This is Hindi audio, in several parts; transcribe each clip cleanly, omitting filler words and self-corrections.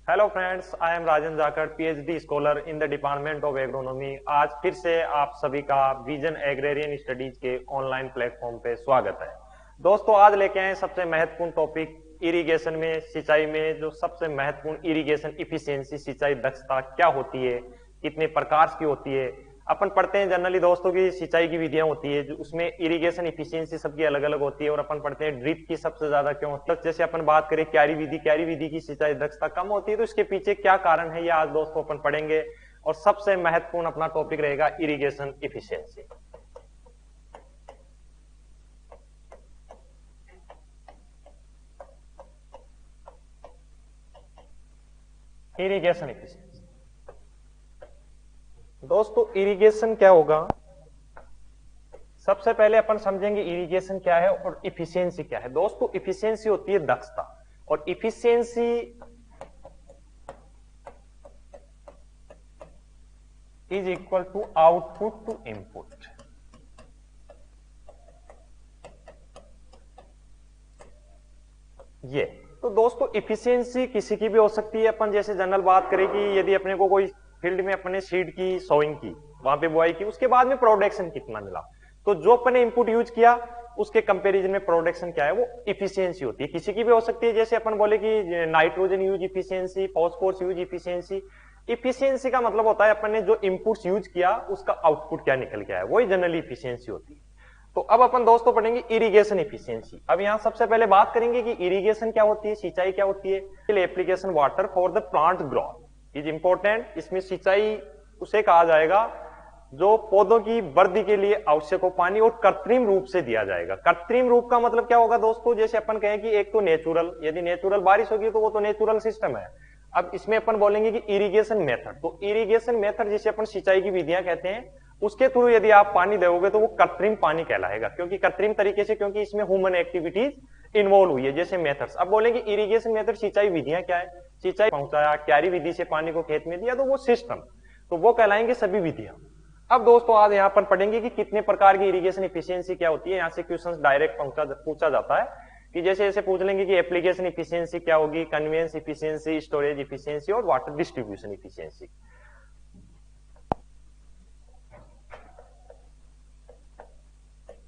Hello friends, I am Rajan Jakhar, PhD scholar in the department of agronomy. आज फिर से आप सभी का विजन एग्रेरियन स्टडीज के ऑनलाइन प्लेटफॉर्म पे स्वागत है। दोस्तों, आज लेके आए सबसे महत्वपूर्ण टॉपिक इरिगेशन में, सिंचाई में जो सबसे महत्वपूर्ण इरिगेशन इफिशियंसी, सिंचाई दक्षता क्या होती है, कितने प्रकार की होती है। अपन पढ़ते हैं जनरली दोस्तों की सिंचाई की विधियां होती है, जो उसमें इरिगेशन इफिशियंसी सबकी अलग अलग होती है, और अपन पढ़ते हैं ड्रिप की सबसे ज्यादा क्यों होती है। जैसे अपन बात करें क्यारी विधि की सिंचाई दक्षता कम होती है, तो इसके पीछे क्या कारण है, ये आज दोस्तों अपन पढ़ेंगे। और सबसे महत्वपूर्ण अपना टॉपिक रहेगा इरिगेशन इफिशियंसी। इरिगेशन इफिशियंसी दोस्तों, इरिगेशन क्या होगा, सबसे पहले अपन समझेंगे इरिगेशन क्या है और इफिशियंसी क्या है। दोस्तों, इफिशियंसी होती है दक्षता, और efficiency is equal to output to input. ये तो दोस्तों इफिशियंसी किसी की भी हो सकती है। अपन जैसे जनरल बात करें कि यदि अपने को कोई फील्ड में अपने सीड की सोइंग की, वहां पे बुआई की, उसके बाद में प्रोडक्शन कितना मिला, तो जो अपने इनपुट यूज किया उसके कंपैरिजन में प्रोडक्शन क्या है, वो इफिशियंसी होती है। किसी की भी हो सकती है, जैसे अपन बोले कि nitrogen use efficiency, phosphorus use efficiency. Efficiency का मतलब होता है अपन ने जो इनपुट्स यूज किया उसका आउटपुट क्या निकल के आया, वही जनरली इफिशियंसी होती है। तो अब अपन दोस्तों पढ़ेंगे इरिगेशन इफिशियंसी। अब यहां सबसे पहले बात करेंगे कि इरिगेशन क्या होती है, सिंचाई क्या होती है। Application water for the plant growth is important. इसमें सिंचाई उसे कहा जाएगा जो पौधों की वृद्धि के लिए आवश्यक हो पानी, और कृत्रिम रूप से दिया जाएगा। कृत्रिम रूप का मतलब क्या होगा दोस्तों, जैसे अपन कहें कि एक तो नेचुरल, यदि नेचुरल बारिश होगी तो वो तो नेचुरल सिस्टम है। अब इसमें अपन बोलेंगे कि इरिगेशन मेथड, तो इरिगेशन मेथड जिसे अपन सिंचाई की विधियां कहते हैं, उसके थ्रू यदि आप पानी दोगे तो वो कृत्रिम पानी कहलाएगा, क्योंकि कृत्रिम तरीके से, क्योंकि इसमें ह्यूमन एक्टिविटीज इन्वॉल्व हुई है, जैसे मेथड्स। अब बोलेंगे इरिगेशन मेथड, सिंचाई विधियां क्या है। सिंचाई पहुंचाया, क्यारी विधि से पानी को खेत में दिया, तो वो सिस्टम, तो वो कहलाएंगे सभी विधियां। अब दोस्तों आज यहां पर पढ़ेंगे कि कितने प्रकार की इरिगेशन इफिशियंसी क्या होती है। यहां से क्वेश्चन डायरेक्ट पूछा जाता है कि जैसे ऐसे पूछ लेंगे कि एप्लीकेशन इफिशियंसी क्या होगी, कन्वेंस इफिशियंसी, स्टोरेज इफिशियंसी और water distribution efficiency.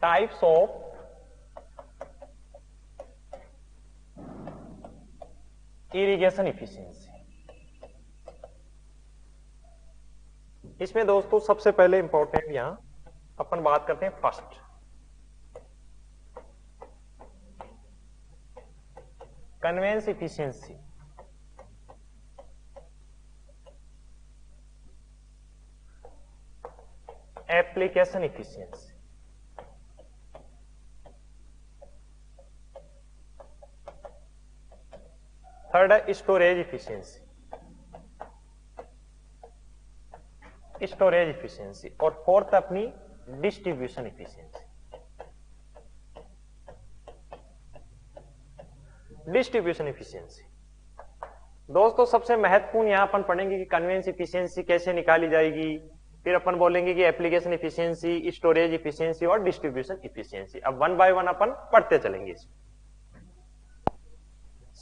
Types of irrigation efficiency. इसमें दोस्तों सबसे पहले इंपॉर्टेंट यहां अपन बात करते हैं first, conveyance efficiency. Application efficiency. Third है स्टोरेज इफिशियंसी, स्टोरेज इफिशियंसी। और फोर्थ अपनी डिस्ट्रीब्यूशन इफिशियंसी। डिस्ट्रीब्यूशन इफिशियंसी दोस्तों सबसे महत्वपूर्ण यहां अपन पढ़ेंगे कि कन्वेंस इफिशियंसी कैसे निकाली जाएगी, फिर अपन बोलेंगे कि एप्लीकेशन इफिशियंसी, स्टोरेज इफिशियंसी और डिस्ट्रीब्यूशन इफिशियंसी। अब वन बाय वन अपन पढ़ते चलेंगे।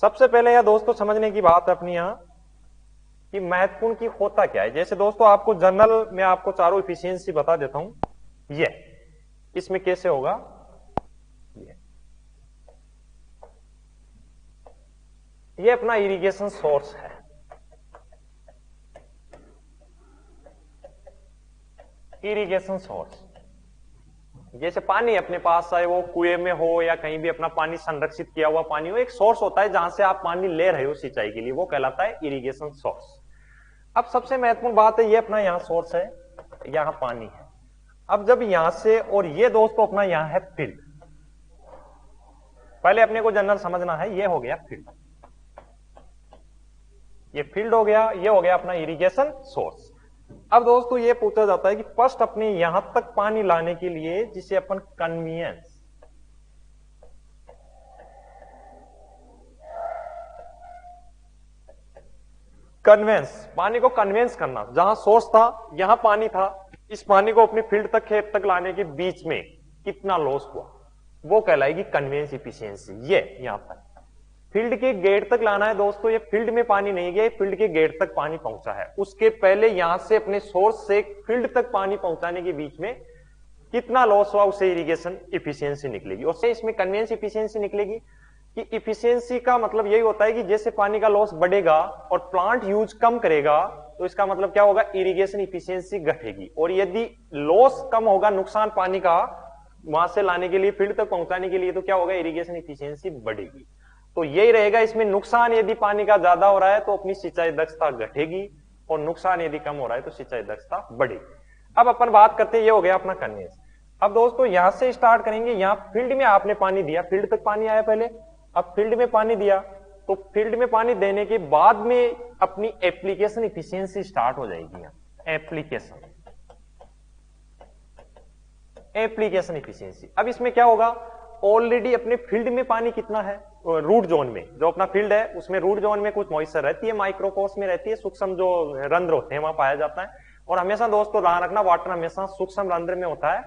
सबसे पहले यह दोस्तों समझने की बात है अपनी यहां कि महत्वपूर्ण की होता क्या है। जैसे दोस्तों आपको जनरल में आपको चारों इफिशियंसी बता देता हूं। ये इसमें कैसे होगा, ये अपना इरिगेशन सोर्स है। इरिगेशन सोर्स जैसे पानी अपने पास, चाहे वो कुएं में हो या कहीं भी अपना पानी संरक्षित किया हुआ पानी हो, एक सोर्स होता है जहां से आप पानी ले रहे हो सिंचाई के लिए, वो कहलाता है इरिगेशन सोर्स। अब सबसे महत्वपूर्ण बात है, ये अपना यहां सोर्स है, यहां पानी है। अब जब यहां से, और ये दोस्तों अपना यहां है फील्ड। पहले अपने को जनरल समझना है, ये हो गया फील्ड, ये फील्ड हो गया, ये हो गया अपना इरिगेशन सोर्स। अब दोस्तों ये पूछा जाता है कि फर्स्ट अपने यहां तक पानी लाने के लिए, जिसे अपन कन्वेंस, पानी को कन्वेंस करना, जहां सोर्स था यहां पानी था, इस पानी को अपने फील्ड तक, खेत तक लाने के बीच में कितना लॉस हुआ, वो कहलाएगी कन्वेंस इफिशियंसी। ये यहां पर फील्ड के गेट तक लाना है दोस्तों, ये फील्ड में पानी नहीं गया, फील्ड के गेट तक पानी पहुंचा है। उसके पहले यहां से अपने सोर्स से फील्ड तक पानी पहुंचाने के बीच में कितना लॉस हुआ, उसे इरिगेशन इफिशियंसी निकलेगी। और से इसमें कन्वेंस इफिशियंसी निकलेगी कि इफिशियंसी का मतलब यही होता है कि जैसे पानी का लॉस बढ़ेगा और प्लांट यूज कम करेगा तो इसका मतलब क्या होगा, इरिगेशन इफिशियंसी घटेगी। और यदि लॉस कम होगा, नुकसान पानी का वहां से लाने के लिए फील्ड तक पहुंचाने के लिए, तो क्या होगा, इरिगेशन इफिशियंसी बढ़ेगी। तो यही रहेगा इसमें, नुकसान यदि पानी का ज्यादा हो रहा है तो अपनी सिंचाई दक्षता घटेगी और नुकसान यदि कम हो रहा है तो सिंचाई दक्षता बढ़ेगी। अब अपन बात करते हैं, ये हो गया अपना कन्वेंस। अब दोस्तों यहां से स्टार्ट करेंगे, यहां फील्ड में आपने पानी दिया, फील्ड तक पानी आया पहले, अब फील्ड में पानी दिया तो फील्ड में पानी देने के बाद में अपनी एप्लीकेशन इफिशियंसी स्टार्ट हो जाएगी। यहां एप्लीकेशन इफिशियंसी। अब इसमें क्या होगा, ऑलरेडी अपने फील्ड में पानी कितना है, रूट जोन में जो अपना फील्ड है उसमें रूट जोन में कुछ मॉइस्चर रहती है, माइक्रोकोस में रहती है, सूक्ष्म जो रंध्र होते हैं वहां पाया जाता है। और हमेशा दोस्तों ध्यान रखना, वाटर हमेशा सूक्ष्म रंध्र में होता है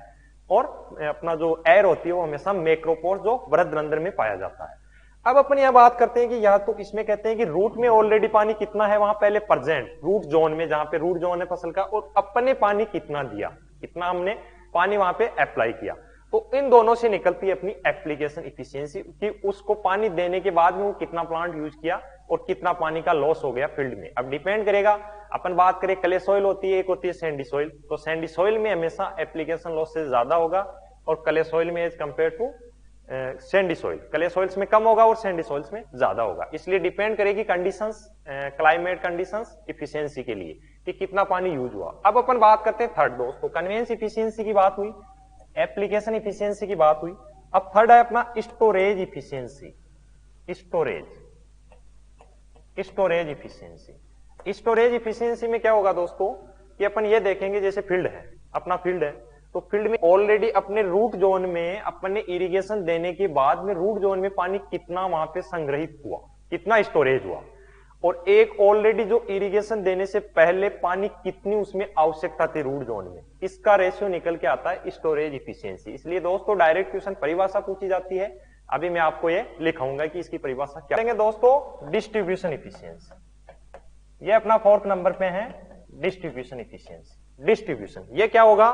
और अपना जो एयर होती है वो हमेशा मैक्रोपोर जो वृहद रंध्र में पाया जाता है। अब अपन यह बात करते हैं कि या तो इसमें कहते हैं कि रूट में ऑलरेडी पानी कितना है वहां पहले प्रेजेंट रूट जोन में, जहां पे रूट जोन है फसल का, और अपने पानी कितना दिया, कितना हमने पानी वहां पे अप्लाई किया। तो इन दोनों से निकलती है अपनी एप्लीकेशन इफिशियंसी कि उसको पानी देने के बाद में वो कितना प्लांट यूज किया और कितना पानी का लॉस हो गया फील्ड में। अब डिपेंड करेगा, अपन बात करें क्ले सॉइल होती है, एक होती है सैंडी सॉइल, तो सैंडी सॉइल में हमेशा एप्लीकेशन लॉस से ज्यादा होगा और क्ले सॉइल में as compare to sandy soil, clay soils में कम होगा और सैंडी सॉइल्स में ज्यादा होगा। इसलिए डिपेंड करेगी कंडीशंस, क्लाइमेट कंडीशंस इफिशियंसी के लिए कि कितना पानी यूज हुआ। अब अपन बात करते हैं थर्ड दोस्तों, कन्वेंस इफिशियंसी की बात हुई, एप्लीकेशन इफिशियंसी की बात हुई। अब थर्ड है अपना storage efficiency. Storage efficiency, storage efficiency में क्या होगा दोस्तों कि अपन ये देखेंगे, जैसे फील्ड है, अपना फील्ड है, तो फील्ड में ऑलरेडी अपने रूट जोन में अपने इरिगेशन देने के बाद में रूट जोन में पानी कितना वहां पे संग्रहित हुआ, कितना स्टोरेज हुआ, और एक ऑलरेडी जो इरिगेशन देने से पहले पानी कितनी उसमें आवश्यकता थी रूट जोन में, इसका रेशियो निकल के आता है स्टोरेज इफिशियंसी। इसलिए दोस्तों डायरेक्ट क्वेश्चन परिभाषा पूछी जाती है, अभी मैं आपको ये लिखाऊंगा कि इसकी परिभाषा क्या है दोस्तों। डिस्ट्रीब्यूशन इफिशियंसी, ये अपना फोर्थ नंबर पे है डिस्ट्रीब्यूशन इफिशियंसी। डिस्ट्रीब्यूशन ये क्या होगा,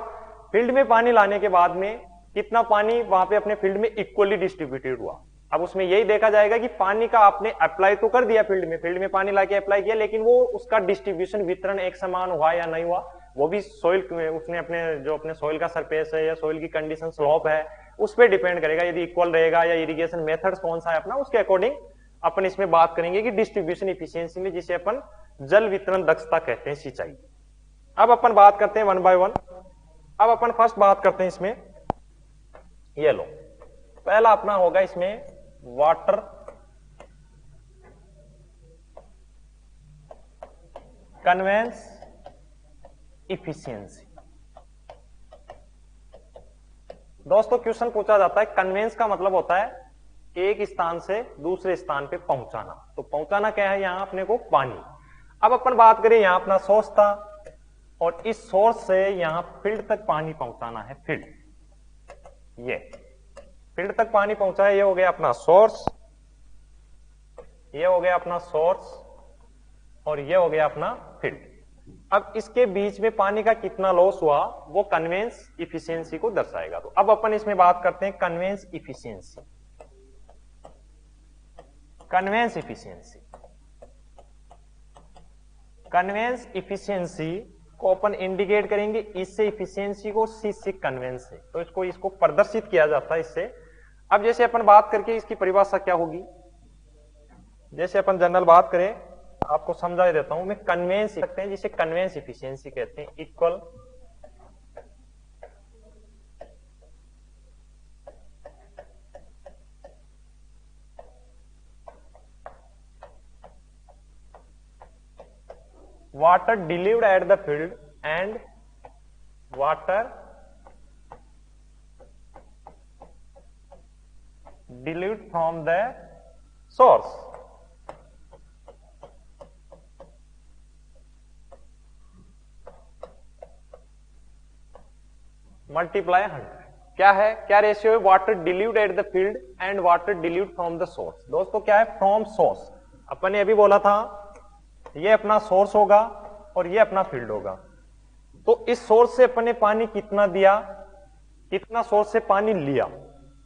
फील्ड में पानी लाने के बाद में कितना पानी वहां पे अपने फील्ड में इक्वली डिस्ट्रीब्यूटेड हुआ। अब उसमें यही देखा जाएगा कि पानी का आपने अप्लाई तो कर दिया फील्ड में पानी लाके अप्लाई किया, लेकिन वो उसका डिस्ट्रीब्यूशन वितरण एक समान हुआ या नहीं हुआ, वो भी सोइल उसने अपने जो अपने सोइल का सरफेस है या सोइल की कंडीशन स्लोप है उस पर डिपेंड करेगा। यदि इक्वल रहेगा या इरिगेशन मेथड्स कौन सा है अपना, उसके अकॉर्डिंग अपन इसमें बात करेंगे कि डिस्ट्रीब्यूशन इफिशियंसी में, जिसे अपन जल वितरण दक्षता कहते हैं, सिंचाई। अब अपन बात करते हैं वन बाय वन। अब अपन फर्स्ट बात करते हैं इसमें, ये लो पहला अपना होगा इसमें वाटर कन्वेंस इफिशियंसी। दोस्तों क्वेश्चन पूछा जाता है, कन्वेंस का मतलब होता है एक स्थान से दूसरे स्थान पे पहुंचाना। तो पहुंचाना क्या है, यहां अपने को पानी। अब अपन बात करें, यहां अपना सोर्स था और इस सोर्स से यहां फील्ड तक पानी पहुंचाना है। फील्ड, ये फील्ड तक पानी पहुंचा है, ये हो गया अपना सोर्स, ये हो गया अपना सोर्स और ये हो गया अपना फील्ड। अब इसके बीच में पानी का कितना लॉस हुआ वो कन्वेंस इफिशियंसी को दर्शाएगा। तो अब अपन इसमें बात करते हैं conveyance efficiency. Conveyance efficiency, conveyance efficiency को अपन इंडिकेट करेंगे इससे, इफिशियंसी को सी से कन्वेंस से, तो इसको प्रदर्शित किया जाता है इससे। अब जैसे अपन बात करके इसकी परिभाषा क्या होगी, जैसे अपन जनरल बात करें, आपको समझा देता हूं मैं, कन्वेंस सकते हैं जिसे कन्वेंस इफिशियंसी कहते हैं, equal water delivered at the field and water delivered from the source. Multiply 100. क्या है, क्या रेशियो है, water dilute at the field and water dilute from the source. दोस्तों क्या है, फ्रॉम सोर्स, अपन ने अभी बोला था ये अपना सोर्स होगा और ये अपना फील्ड होगा। तो इस सोर्स से अपन ने पानी कितना दिया, कितना सोर्स से पानी लिया,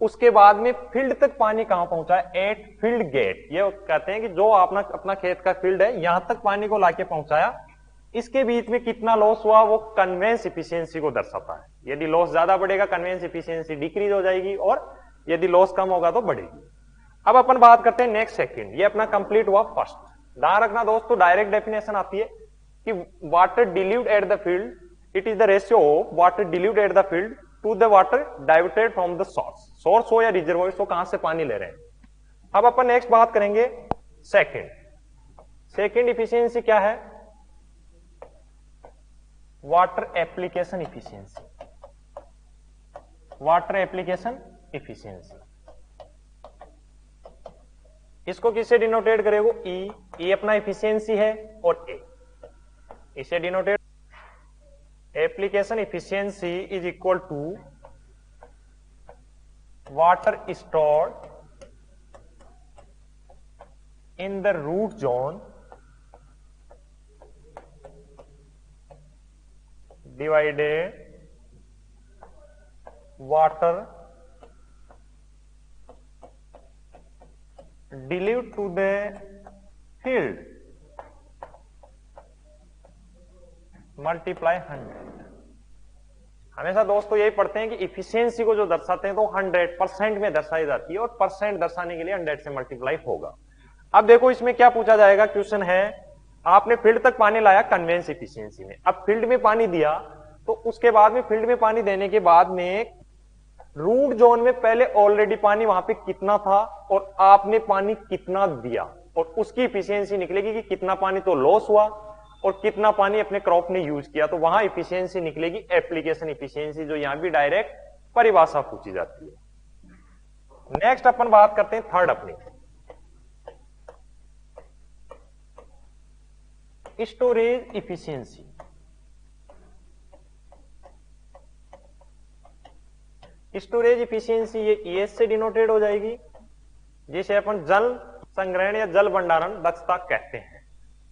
उसके बाद में फील्ड तक पानी कहां पहुंचा है, एट फील्ड गेट। ये कहते हैं कि जो अपना खेत का फील्ड है यहां तक पानी को लाके पहुंचाया, इसके बीच में कितना लॉस हुआ वो कन्वेंस इफिशियंसी को दर्शाता है। यदि लॉस ज्यादा बढ़ेगा कन्वेंस इफिशियंसी डिक्रीज हो जाएगी और यदि लॉस कम होगा तो बढ़ेगी। अब अपन बात करते हैं नेक्स्ट सेकंड, ये अपना कंप्लीट हुआ फर्स्ट। ध्यान रखना दोस्तों, डायरेक्ट डेफिनेशन आती है कि water dilute at the field, it is the ratio of water dilute at the field to the water diverted from the source. Source हो या रिजर्वोयर हो, कहां से पानी ले रहे हैं। अब अपन नेक्स्ट बात करेंगे सेकंड इफिशियंसी क्या है, water application efficiency. Water application efficiency, इसको किससे डिनोटेट करेगो, ई अपना इफिशियंसी है और ए इसे denote, application efficiency is equal to water stored in the root zone divided water dilute to the field multiply 100। हमेशा दोस्तों यही पढ़ते हैं कि इफिशियंसी को जो दर्शाते हैं तो 100% में दर्शाई जाती है और परसेंट दर्शाने के लिए 100 से मल्टीप्लाई होगा। अब देखो इसमें क्या पूछा जाएगा, क्वेश्चन है आपने फील्ड तक पानी लाया कन्वेंस इफिशियंसी में, अब फील्ड में पानी दिया तो उसके बाद में फील्ड में पानी देने के बाद में रूट जोन में पहले ऑलरेडी पानी वहां पे कितना था और आपने पानी कितना दिया और उसकी इफिशियंसी निकलेगी कि कितना पानी तो लॉस हुआ और कितना पानी अपने क्रॉप ने यूज किया, तो वहां इफिशियंसी निकलेगी एप्लीकेशन इफिशियंसी, जो यहां भी डायरेक्ट परिभाषा पूछी जाती है। नेक्स्ट अपन बात करते हैं थर्ड अपनी स्टोरेज इफिशियंसी। स्टोरेज इफिशियंसी ये ईएस से डिनोटेड हो जाएगी, जिसे अपन जल संग्रहण या जल भंडारण दक्षता कहते हैं।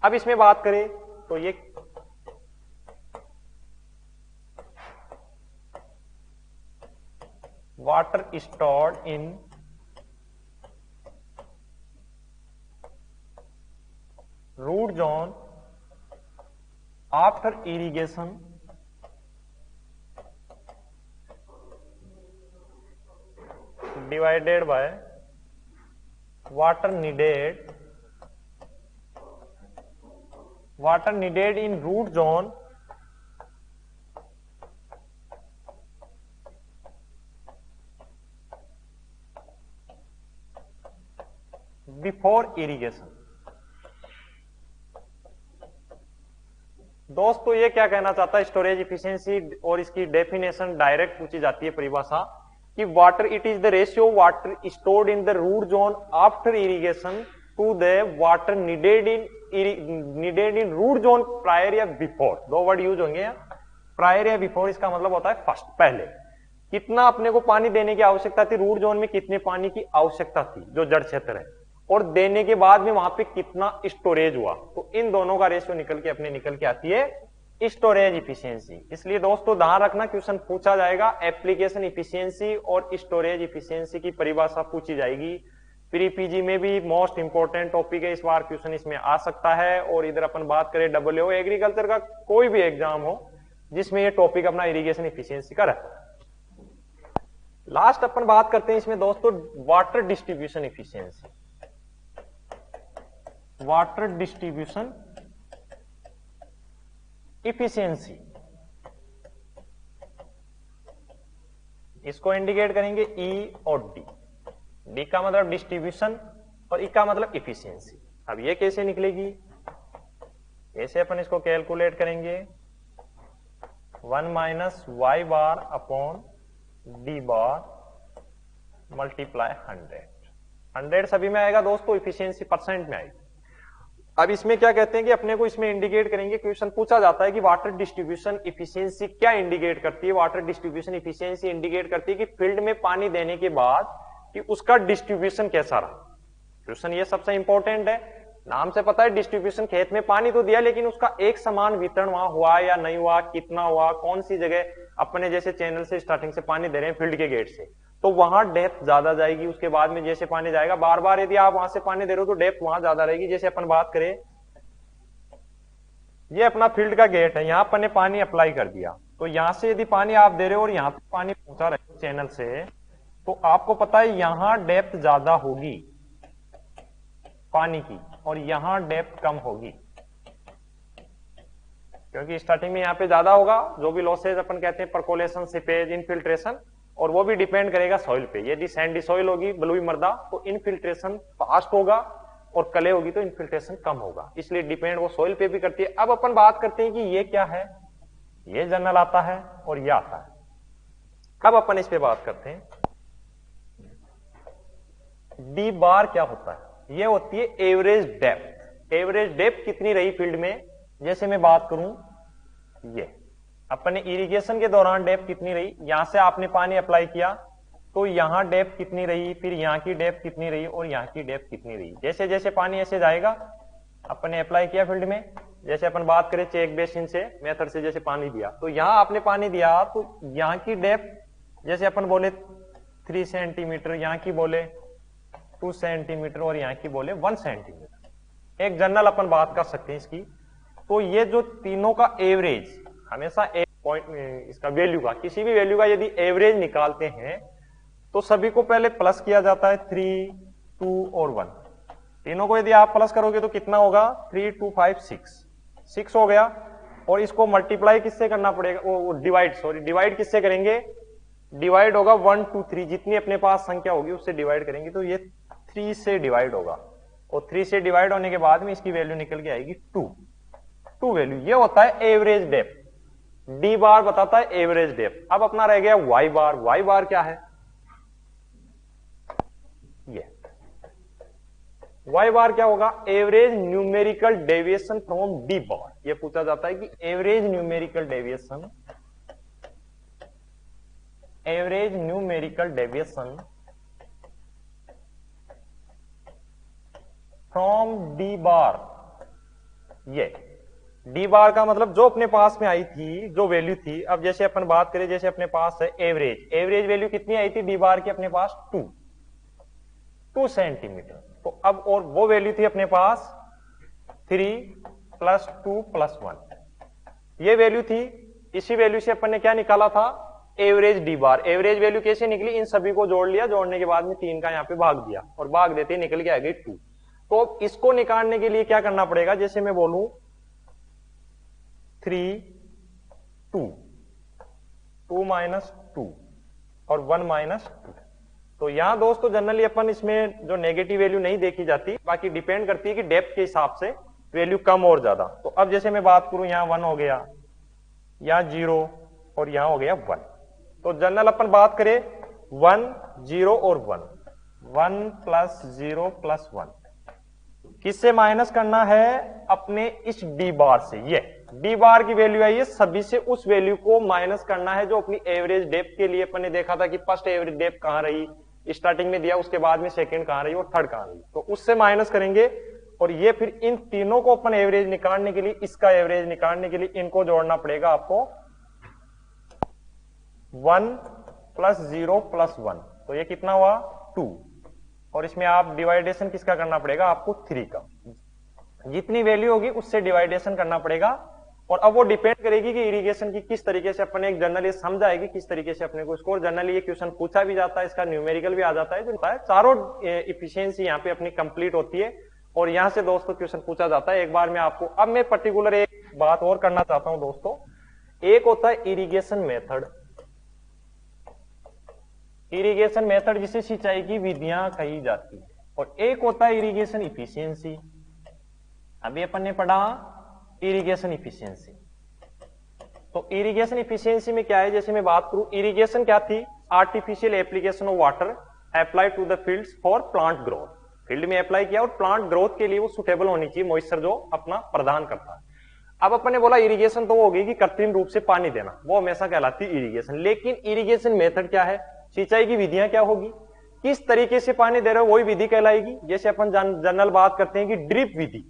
अब इसमें बात करें तो ये water stored in root zone after irrigation divided by water needed in root zone before irrigation। दोस्तों ये क्या कहना चाहता है, स्टोरेज इफिशियंसी और इसकी डेफिनेशन डायरेक्ट पूछी जाती है परिभाषा कि water it is the ratio water stored in the root zone after irrigation to the water needed in root zone prior या बिफोर। दो वर्ड यूज होंगे, प्रायर या बिफोर, इसका मतलब होता है फर्स्ट, पहले कितना अपने को पानी देने की आवश्यकता थी, रूट जोन में कितने पानी की आवश्यकता थी जो जड़ क्षेत्र है, और देने के बाद में वहां पे कितना स्टोरेज हुआ, तो इन दोनों का रेशियो निकल के आती है स्टोरेज इफिशियंसी। इसलिए दोस्तों ध्यान रखना क्वेश्चन पूछा जाएगा, एप्लीकेशन इफिशियंसी और स्टोरेज इफिशियंसी की परिभाषा पूछी जाएगी। प्री पीजी में भी मोस्ट इंपोर्टेंट टॉपिक है, इस बार क्वेश्चन इसमें आ सकता है। और इधर अपन बात करें डब्ल्यूओ एग्रीकल्चर का कोई भी एग्जाम हो जिसमें ये टॉपिक अपना इरिगेशन इफिशियंसी का रहता है। लास्ट अपन बात करते हैं इसमें दोस्तों water distribution efficiency. Water distribution efficiency, इसको इंडिकेट करेंगे ई और डी। डी का मतलब डिस्ट्रीब्यूशन और ई का मतलब इफिशियंसी। अब ये कैसे निकलेगी, ऐसे अपन इसको कैलकुलेट करेंगे 1 minus Y bar upon D bar multiply 100। 100 सभी में आएगा दोस्तों, इफिशियंसी परसेंट में आएगी। अब इसमें क्या कहते हैं कि अपने को इसमें इंडिकेट करेंगे, क्वेश्चन पूछा जाता है कि वाटर डिस्ट्रीब्यूशन इफिशियंसी क्या इंडिकेट करती है। वाटर डिस्ट्रीब्यूशन इफिशियंसी इंडिकेट करती है कि फील्ड में पानी देने के बाद कि उसका डिस्ट्रीब्यूशन कैसा रहा। क्वेश्चन ये सबसे इंपॉर्टेंट है। नाम से पता है डिस्ट्रीब्यूशन, खेत में पानी तो दिया लेकिन उसका एक समान वितरण वहां हुआ या नहीं हुआ, कितना हुआ, कौन सी जगह अपने जैसे चैनल से स्टार्टिंग से पानी दे रहे हैं फील्ड के गेट से, तो वहां डेप्थ ज्यादा जाएगी। उसके बाद में जैसे पानी जाएगा बार बार, यदि आप वहां से पानी दे रहे हो तो डेप्थ वहां ज्यादा रहेगी। जैसे अपन बात करें, ये अपना फील्ड का गेट है, यहां अपन ने पानी अप्लाई कर दिया, तो यहां से यदि पानी आप दे रहे हो और यहां पे पानी पहुंचा रहे हो चैनल से, तो आपको पता है यहां डेप्थ ज्यादा होगी पानी की और यहां डेप्थ कम होगी, क्योंकि स्टार्टिंग में यहां पे ज्यादा होगा। जो भी लॉसेज अपन कहते हैं, परकोलेशन, सिपेज, इनफिल्ट्रेशन, और वो भी डिपेंड करेगा सॉइल पे। यदि सैंडी सॉइल होगी, बलुई मृदा, तो इनफिल्ट्रेशन फास्ट होगा, और कले होगी तो इनफिल्ट्रेशन कम होगा। इसलिए डिपेंड वो सॉइल पे भी करती है। अब अपन बात करते हैं कि ये क्या है, ये जनरल आता है और ये आता है। अब अपन इस पे बात करते हैं, डी बार क्या होता है। ये होती है एवरेज डेप्थ। एवरेज डेप्थ कितनी रही फील्ड में, जैसे मैं बात करूं, ये अपने इरिगेशन के दौरान डेप्थ कितनी रही, यहां से आपने पानी अप्लाई किया तो यहां डेप्थ कितनी रही, फिर यहां की डेप्थ कितनी रही और यहां की डेप्थ कितनी रही। जैसे जैसे पानी ऐसे जाएगा, अपने अप्लाई किया फील्ड में, जैसे अपन बात करें चेक बेसिन से मेथड से, जैसे पानी दिया तो यहां आपने पानी दिया तो यहां की डेप्थ, जैसे अपन बोले 3 सेंटीमीटर, यहां की बोले 2 सेंटीमीटर और यहां की बोले 1 सेंटीमीटर। एक जनरल अपन बात कर सकते हैं इसकी। तो ये जो तीनों का एवरेज, हमेशा एक पॉइंट इसका वैल्यू का, किसी भी वैल्यू का यदि एवरेज निकालते हैं तो सभी को पहले प्लस किया जाता है, 3, 2 और 1। तीनों को यदि आप प्लस करोगे तो कितना होगा, 3, 2, 5, 6 हो गया। और इसको मल्टीप्लाई किससे करना पड़ेगा, वो डिवाइड किससे करेंगे, डिवाइड होगा 1, 2, 3, जितनी अपने पास संख्या होगी उससे डिवाइड करेंगे, तो ये 3 से डिवाइड होगा, और 3 से डिवाइड होने के बाद में इसकी वैल्यू निकल के आएगी 2 वैल्यू। ये होता है एवरेज डेप्थ। डी बार बताता है एवरेज डेप्थ। अब अपना रह गया वाई बार। वाई बार क्या है, ये वाई बार क्या होगा, average numerical deviation from D बार। ये पूछा जाता है कि average numerical deviation from D बार। ये डी बार का मतलब जो अपने पास में आई थी, जो वैल्यू थी। अब जैसे अपन बात करें, जैसे अपने पास है एवरेज वैल्यू कितनी आई थी डी बार की, अपने पास 2 सेंटीमीटर। तो अब और वो वैल्यू थी अपने पास 3 + 2 + 1, ये वैल्यू थी। इसी वैल्यू से अपन ने क्या निकाला था, एवरेज डी बार। एवरेज वैल्यू कैसे निकली, इन सभी को जोड़ लिया, जोड़ने के बाद में 3 का यहाँ पे भाग दिया, और भाग देते ही निकल के आ गई 2। तो अब इसको निकालने के लिए क्या करना पड़ेगा, जैसे मैं बोलूं 3, 2 - 2 और 1 - 2। तो यहां दोस्तों जनरली अपन इसमें जो नेगेटिव वैल्यू नहीं देखी जाती, बाकी डिपेंड करती है कि डेप्थ के हिसाब से वैल्यू कम और ज्यादा। तो अब जैसे मैं बात करूं, यहां 1 हो गया, यहां 0 और यहां हो गया 1। तो जनरल अपन बात करें 1, 0 और 1 + 0 + 1, किससे माइनस करना है, अपने इस डी बार से। ये डी बार की वैल्यू आई है, सभी से उस वैल्यू को माइनस करना है जो अपनी एवरेज डेप्थ के लिए अपन ने देखा था कि फर्स्ट एवरेज डेप्थ कहां रही, स्टार्टिंग में दिया, उसके बाद में सेकंड कहां रही और थर्ड कहां रही, तो उससे माइनस करेंगे। और ये फिर इन तीनों को अपन एवरेज निकालने के लिए, इसका एवरेज निकालने के लिए इनको जोड़ना पड़ेगा आपको, 1 + 0 + 1, तो ये कितना हुआ 2। और इसमें आप डिवाइडेशन किसका करना पड़ेगा, आपको 3 का, जितनी वैल्यू होगी उससे डिवाइडेशन करना पड़ेगा। और अब वो डिपेंड करेगी कि इरिगेशन की किस तरीके से अपने एक जनरल ये समझ आएगी, किस तरीके से अपने को स्कोर। जनरली ये क्वेश्चन पूछा भी जाता है, इसका न्यूमेरिकल भी आ जाता है, जो होता है चारों इफिशियंसी यहाँ पे अपनी कंप्लीट होती है। और यहां से दोस्तों क्वेश्चन पूछा जाता है। एक बार मैं आपको, अब मैं पर्टिकुलर एक बात और करना चाहता हूं दोस्तों। एक होता है इरिगेशन मेथड, इरिगेशन मेथड जिसे सिंचाई की विधियां कही जाती है, और एक होता है इरिगेशन इफिशियंसी। अभी अपन ने पढ़ा इरिगेशन इफिशियंसी। तो इरिगेशन इफिशियंसी में क्या है, जैसे मैं बात करूं, इरिगेशन क्या थी, artificial application of water apply to the fields for plant growth. Field में अप्लाई किया और प्लांट ग्रोथ के लिए वो सुटेबल होनी चाहिए, मॉइस्चर जो अपना प्रदान करता है। अब अपन ने बोला इरिगेशन तो वो होगी कि कृत्रिम रूप से पानी देना, वो हमेशा कहलाती है इरिगेशन। लेकिन इरिगेशन मेथड क्या है, सिंचाई की विधियां क्या होगी, किस तरीके से पानी दे रहे हो वही विधि कहलाएगी। जैसे अपन जनरल बात करते हैं कि ड्रिप विधि,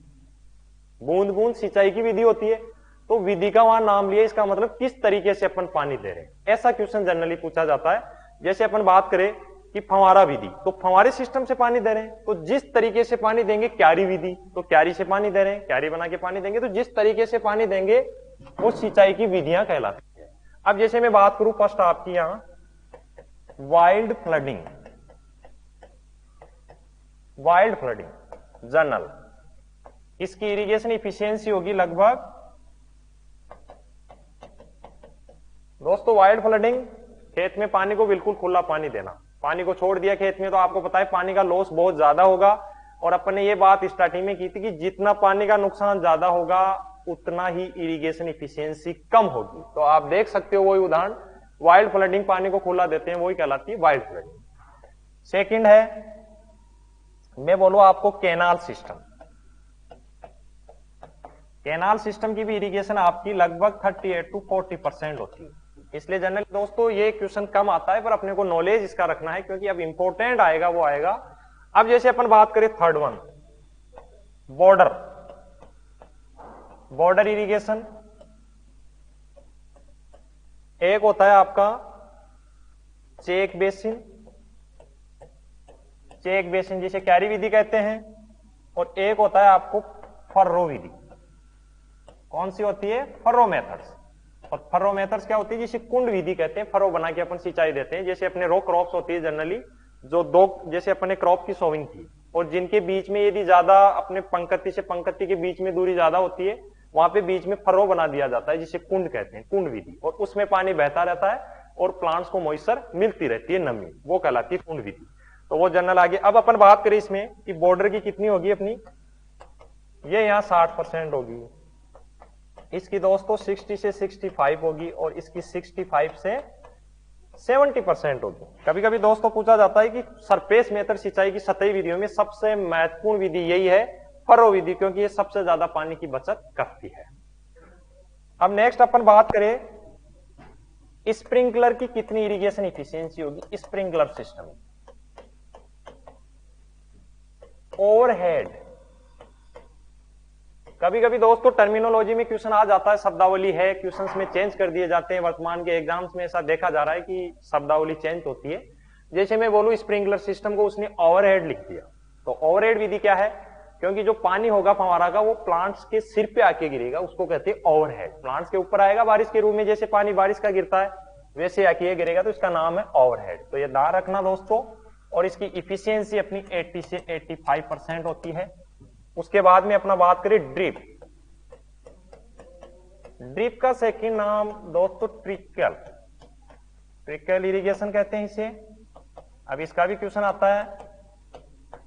बूंद बूंद सिंचाई की विधि होती है, तो विधि का वहां नाम लिया, इसका मतलब किस तरीके से अपन पानी दे रहे हैं, ऐसा क्वेश्चन जनरली पूछा जाता है। जैसे अपन बात करें कि फंवारा विधि, तो फंवारे सिस्टम से पानी दे रहे हैं, तो जिस तरीके से पानी देंगे। क्यारी विधि, तो क्यारी से पानी दे रहे हैं, क्यारी बना के पानी देंगे, तो जिस तरीके से पानी देंगे वो सिंचाई की विधियां कहलाती है। अब जैसे मैं बात करूं फर्स्ट आपकी यहां wild flooding, wild flooding general, इसकी इरिगेशन इफिशियंसी होगी लगभग, दोस्तों वाइल्ड फ्लडिंग खेत में पानी को बिल्कुल खुला पानी देना, पानी को छोड़ दिया खेत में तो आपको पता है पानी का लॉस बहुत ज्यादा होगा। और अपन ने ये बात स्टार्टिंग में की थी कि जितना पानी का नुकसान ज्यादा होगा उतना ही इरिगेशन इफिशियंसी कम होगी। तो आप देख सकते हो वही उदाहरण, वाइल्ड फ्लडिंग, पानी को खुला देते हैं, वही कहलाती है वाइल्ड फ्लडिंग। सेकंड है, मैं बोलूं आपको कैनाल सिस्टम। कैनाल सिस्टम की भी इरिगेशन आपकी लगभग 38 to 40% होती है। इसलिए जनरल दोस्तों ये क्वेश्चन कम आता है, पर अपने को नॉलेज इसका रखना है क्योंकि अब इंपॉर्टेंट आएगा वो आएगा। अब जैसे अपन बात करें third one, border, border irrigation. एक होता है आपका चेक बेसिन, चेक बेसिन जिसे क्यारी विधि कहते हैं, और एक होता है आपको फर्रो विधि। कौन सी होती है, फर्रो मेथड्स। और फर्रो मेथड्स क्या होती है, जिसे कुंड विधि कहते हैं, फर्रो बना के अपन सिंचाई देते हैं। जैसे अपने रो क्रॉप्स होती है जनरली, जो दो, जैसे अपने क्रॉप की सोविंग की, और जिनके बीच में यदि ज्यादा अपने पंक्ति से पंक्ति के बीच में दूरी ज्यादा होती है, वहां पे बीच में फर्रो बना दिया जाता है, जिसे कुंड कहते हैं, कुंड विधि। और उसमें पानी बहता रहता है और प्लांट्स को मॉइस्चर मिलती रहती है, नमी, वो कहलाती है कुंड विधि। तो वो जनरल आगे। अब अपन बात करें इसमें कि बॉर्डर की कितनी होगी अपनी, ये यहाँ 60% होगी, इसकी दोस्तों 60 से 65 होगी, और इसकी 65 से 70% होगी। कभी कभी दोस्तों पूछा जाता है कि सरफेस मेथड सिंचाई की सतही विधियों में सबसे महत्वपूर्ण विधि यही है फर्रो विधि, क्योंकि ये सबसे ज्यादा पानी की बचत करती है। अब नेक्स्ट अपन बात करें स्प्रिंकलर की कितनी इरिगेशन इफिशियंसी होगी। स्प्रिंकलर सिस्टम, ओवरहेड, कभी कभी दोस्तों टर्मिनोलॉजी में क्वेश्चन आ जाता है, शब्दावली है, क्वेश्चंस में चेंज कर दिए जाते हैं। वर्तमान के एग्जाम्स में ऐसा देखा जा रहा है कि शब्दावली चेंज होती है। जैसे मैं बोलूं स्प्रिंकलर सिस्टम को उसने ओवरहेड लिख दिया, तो ओवरहेड विधि क्या है, क्योंकि जो पानी होगा फंवारा का वो प्लांट्स के सिर पे आके गिरेगा, उसको कहते हैं ओवरहेड। प्लांट्स के ऊपर आएगा बारिश के रूप में, जैसे पानी बारिश का गिरता है वैसे आके गिरेगा, तो इसका नाम है ओवरहेड। तो ये ध्यान रखना दोस्तों। और इसकी इफिशियंसी अपनी 80 से 85% होती है। उसके बाद में अपना बात करें ड्रिप, ड्रिप का सेकंड नाम दोस्तों ट्रिकल, ट्रिकल इरिगेशन कहते हैं इसे। अब इसका भी क्वेश्चन आता है,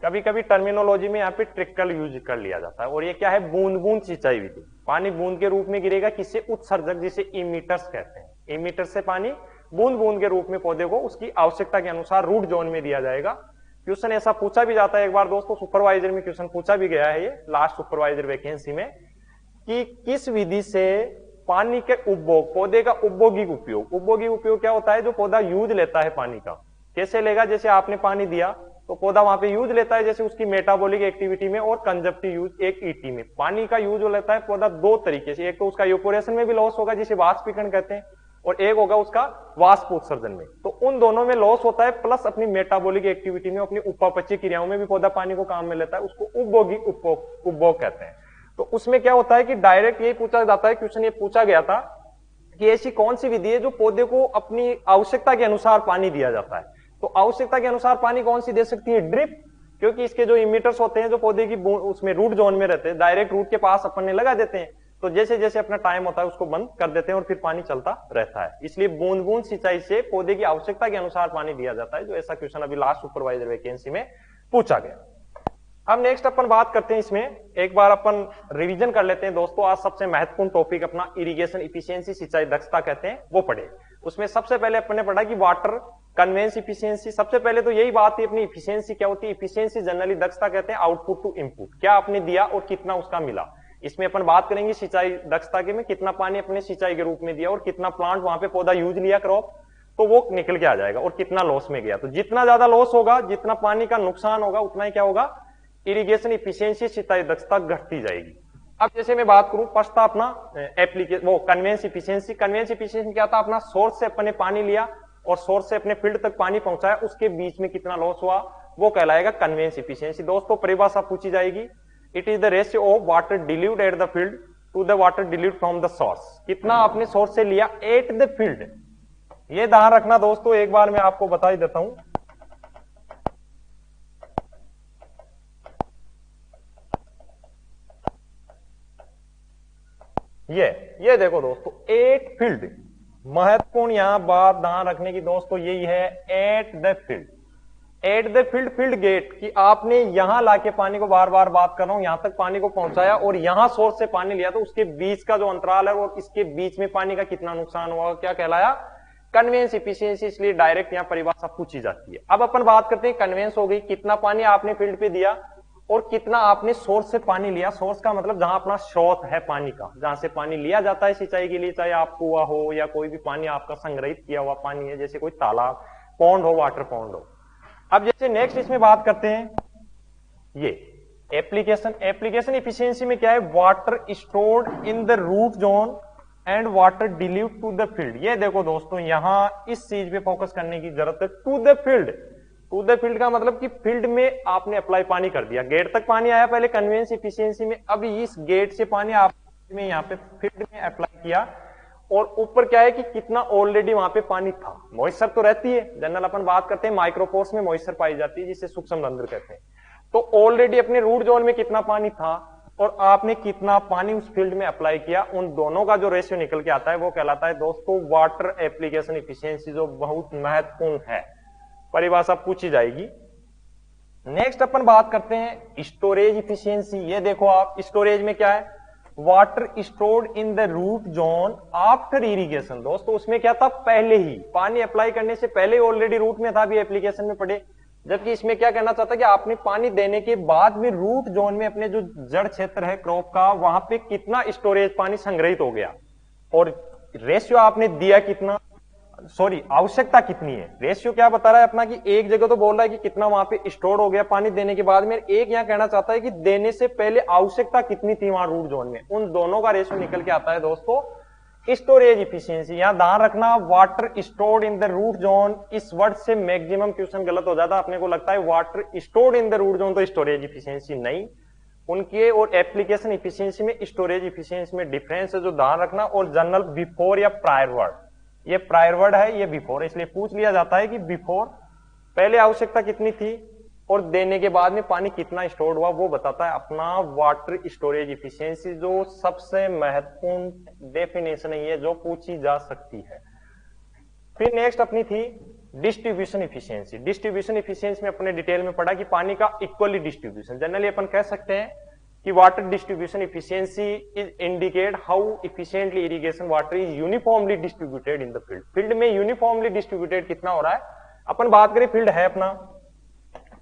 कभी कभी टर्मिनोलॉजी में यहाँ पे ट्रिकल यूज कर लिया जाता है। और ये क्या है, बूंद बूंद सिंचाई विधि, पानी बूंद के रूप में गिरेगा, किससे, उत्सर्जक, जिसे इमीटर्स कहते हैं। इमीटर से पानी बूंद बूंद के रूप में पौधे को उसकी आवश्यकता के अनुसार रूट जोन में दिया जाएगा। क्वेश्चन ऐसा पूछा भी जाता है, एक बार दोस्तों सुपरवाइजर में क्वेश्चन पूछा भी गया है, ये लास्ट सुपरवाइजर वैकेंसी में, कि किस विधि से पानी के उपभोग, पौधे का उपभोगिक उपयोग, उपभोगिक उपयोग क्या होता है, जो पौधा यूज लेता है पानी का, कैसे लेगा, जैसे आपने पानी दिया तो पौधा वहां पे यूज लेता है, जैसे उसकी मेटाबॉलिक एक्टिविटी में, और कंजप्टिव यूज एक ईटी में। पानी का यूज लेता है पौधा दो तरीके से, एक तो उसका इवेपोरेशन में भी लॉस होगा जिसे वाष्पीकरण कहते हैं, और एक होगा उसका वाष्प उत्सर्जन में। तो उन दोनों में लॉस होता है, प्लस अपनी मेटाबॉलिक एक्टिविटी में, अपनी उपापचय क्रियाओं में भी पौधा पानी को काम में लेता है, उसको उपभोगी उपभोग कहते हैं। तो उसमें क्या होता है कि डायरेक्ट यही पूछा जाता है, क्वेश्चन ये पूछा गया था कि ऐसी कौन सी विधि है जो पौधे को अपनी आवश्यकता के अनुसार पानी दिया जाता है। तो आवश्यकता के अनुसार पानी कौन सी दे सकती है, ड्रिप, क्योंकि इसके जो इमीटर्स होते हैं जो पौधे की उसमें रूट जोन में रहते हैं, डायरेक्ट रूट के पास अपन ने लगा देते हैं, तो जैसे जैसे अपना टाइम होता है उसको बंद कर देते हैं और फिर पानी चलता रहता है। इसलिए बूंद बूंद सिंचाई से पौधे की आवश्यकता के अनुसार पानी दिया जाता है, जो ऐसा क्वेश्चन अभी लास्ट सुपरवाइजर वैकेंसी में पूछा गया। अब नेक्स्ट अपन बात करते हैं, इसमें एक बार अपन रिवीजन कर लेते हैं दोस्तों। आज सबसे महत्वपूर्ण टॉपिक अपना इरिगेशन इफिशियंसी, सिंचाई दक्षता कहते हैं, वो पढ़े। उसमें सबसे पहले अपन ने पढ़ा कि वाटर कन्वेंस इफिशियंसी, सबसे पहले तो यही बात है अपनी इफिशियंसी क्या होती है। इफिशियंसी जनरली दक्षता कहते हैं आउटपुट टू इनपुट, क्या आपने दिया और कितना उसका मिला। इसमें अपन बात करेंगे सिंचाई दक्षता के में कितना पानी अपने सिंचाई के रूप में दिया और कितना प्लांट वहां पे पौधा यूज लिया क्रॉप, तो वो निकल के आ जाएगा और कितना लॉस में गया। तो जितना ज्यादा लॉस होगा, जितना पानी का नुकसान होगा, उतना ही क्या होगा, इरिगेशन इफिशियंसी सिंचाई दक्षता घटती जाएगी। अब जैसे मैं बात करूं फर्स्ट था अपना एप्लीकेशन वो कन्वेंस इफिशियंसी। कन्वेंस इफिशियंसी क्या था, अपना सोर्स से अपने पानी लिया और सोर्स से अपने फील्ड तक पानी पहुंचाया, उसके बीच में कितना लॉस हुआ, वो कहलाएगा कन्वेंस इफिशियंसी। दोस्तों परिभाषा पूछी जाएगी, it is the ratio of water dilute at the field to the water dilute from the source. कितना आपने सोर्स से लिया एट द फील्ड, ये ध्यान रखना दोस्तों, एक बार मैं आपको बता ही देता हूं। ये देखो दोस्तों, एट फील्ड, महत्वपूर्ण यहां बात ध्यान रखने की दोस्तों यही है, at the field. At the field, field gate कि आपने यहां लाके पानी को, बार बार बात कर रहा हूं, यहां तक पानी को पहुंचाया और यहां सोर्स से पानी लिया, तो उसके बीच का जो अंतराल है और इसके बीच में पानी का कितना नुकसान हुआ, क्या कहलाया, कन्वेंस इफिशियंसी। इसलिए डायरेक्ट यहां परिभाषा पूछी जाती है। अब अपन बात करते हैं कन्वेंस हो गई, कितना पानी आपने फील्ड पे दिया और कितना आपने सोर्स से पानी लिया। सोर्स का मतलब जहां अपना स्रोत है पानी का, जहां से पानी लिया जाता है सिंचाई के लिए, चाहे आप कुआं हो या कोई भी पानी आपका संग्रहित किया हुआ पानी है, जैसे कोई तालाब, पौंड हो, वाटर पौंड हो। अब जैसे नेक्स्ट इसमें बात करते हैं ये एप्लीकेशन। एप्लीकेशन इफिशियंसी में क्या है, water stored in the root zone and water dilute to the field. ये देखो दोस्तों, यहां इस चीज पे फोकस करने की जरूरत है, to the field. To the field का मतलब कि फील्ड में आपने अप्लाई पानी कर दिया, गेट तक पानी आया पहले कन्वेंस इफिशियंसी में, अब इस गेट से पानी आपने यहाँ पे फील्ड में अप्लाई किया और ऊपर क्या है कि कितना ऑलरेडी वहां पे पानी था। मॉइस्चर तो रहती है, जनरल अपन बात करते हैं माइक्रोपोर्स में मॉइस्चर पाई जाती है, जिसे सूक्ष्म रंध्र कहते हैं। तो ऑलरेडी अपने रूट जोन में कितना पानी था और आपने कितना पानी उस फील्ड में अप्लाई किया, उन दोनों का जो रेशियो निकल के आता है वो कहलाता है दोस्तों वाटर एप्लीकेशन इफिशियंसी, जो बहुत महत्वपूर्ण है, परिभाषा पूछी जाएगी। नेक्स्ट अपन बात करते हैं स्टोरेज इफिशियंसी। ये देखो आप, स्टोरेज में क्या है, water stored in the root zone after irrigation. दोस्तों उसमें क्या था, पहले ही पानी अप्लाई करने से पहले ऑलरेडी रूट में था, भी एप्लीकेशन में पड़े। जबकि इसमें क्या कहना चाहता है कि आपने पानी देने के बाद में रूट जोन में अपने जो जड़ क्षेत्र है क्रॉप का, वहां पे कितना स्टोरेज पानी संग्रहित हो गया और रेशियो आपने दिया कितना, सॉरी आवश्यकता कितनी है। रेशियो क्या बता रहा है अपना कि एक जगह तो बोल रहा है कि कितना वहां पे स्टोर हो गया पानी देने के बाद में, एक यहां कहना चाहता है कि देने से पहले आवश्यकता कितनी थी वहां रूट जोन में। उन दोनों का रेशियो निकल के आता है दोस्तों स्टोरेज इफिशियंसी। यहां ध्यान रखना, water stored in the root zone, इस वर्ड से मैक्सिमम क्वेश्चन गलत हो जाता है। अपने को लगता है water stored in the root zone तो स्टोरेज इफिशियंसी नहीं, उनके और एप्लीकेशन इफिशियंसी में स्टोरेज इफिशियंसी में डिफरेंस है, जो ध्यान रखना। और जनरल बिफोर या प्रायर वर्ड, ये प्रायर वर्ड है, ये बिफोर, इसलिए पूछ लिया जाता है कि बिफोर पहले आवश्यकता कितनी थी और देने के बाद में पानी कितना स्टोर हुआ, वो बताता है अपना वाटर स्टोरेज इफिशियंसी, जो सबसे महत्वपूर्ण डेफिनेशन है, ये जो पूछी जा सकती है। फिर नेक्स्ट अपनी थी डिस्ट्रीब्यूशन इफिशियंसी। डिस्ट्रीब्यूशन इफिशियंसी में अपने डिटेल में पढ़ा कि पानी का इक्वली डिस्ट्रीब्यूशन। जनरली अपन कह सकते हैं कि water distribution efficiency is indicate how efficiently irrigation water is uniformly distributed in the field. Field में यूनिफॉर्मली डिस्ट्रीब्यूटेड कितना हो रहा है। अपन बात करें फील्ड है अपना,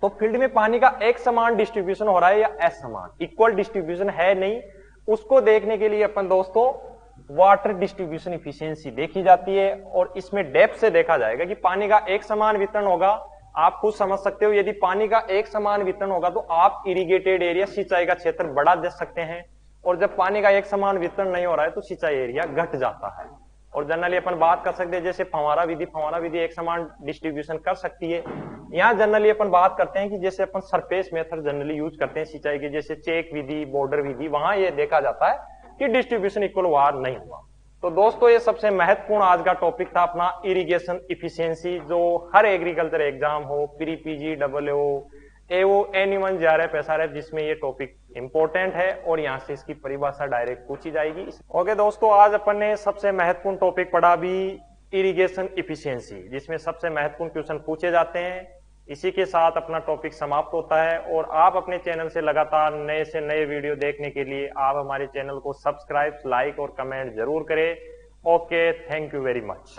तो फील्ड में पानी का एक समान डिस्ट्रीब्यूशन हो रहा है या असमान, इक्वल डिस्ट्रीब्यूशन है नहीं, उसको देखने के लिए अपन दोस्तों वाटर डिस्ट्रीब्यूशन इफिशियंसी देखी जाती है। और इसमें डेप्थ से देखा जाएगा कि पानी का एक समान वितरण होगा। आप खुद समझ सकते हो, यदि पानी का एक समान वितरण होगा तो आप इरिगेटेड एरिया, सिंचाई का क्षेत्र बढ़ा दे सकते हैं, और जब पानी का एक समान वितरण नहीं हो रहा है तो सिंचाई एरिया घट जाता है। और जनरली अपन बात कर सकते हैं जैसे फव्वारा विधि एक समान डिस्ट्रीब्यूशन कर सकती है। यहाँ जनरली अपन बात करते हैं कि जैसे अपन सरफेस मेथड जनरली यूज करते हैं सिंचाई की, जैसे चेक विधि, बॉर्डर विधि, वहां ये देखा जाता है कि डिस्ट्रीब्यूशन इक्वल वार नहीं हुआ। तो दोस्तों ये सबसे महत्वपूर्ण आज का टॉपिक था अपना इरिगेशन इफिशियंसी, जो हर एग्रीकल्चर एग्जाम हो, प्री पीजी, डब्ल्यूओ, एओ, एनीवन, जेआरएफ, एसआरएफ, जिसमें ये टॉपिक इंपॉर्टेंट है और यहाँ से इसकी परिभाषा डायरेक्ट पूछी जाएगी। ओके दोस्तों, आज अपन ने सबसे महत्वपूर्ण टॉपिक पढ़ा भी इरिगेशन इफिशियंसी, जिसमें सबसे महत्वपूर्ण क्वेश्चन पूछे जाते हैं। इसी के साथ अपना टॉपिक समाप्त होता है। और आप अपने चैनल से लगातार नए से नए वीडियो देखने के लिए आप हमारे चैनल को सब्सक्राइब, लाइक और कमेंट जरूर करें। Okay, thank you very much.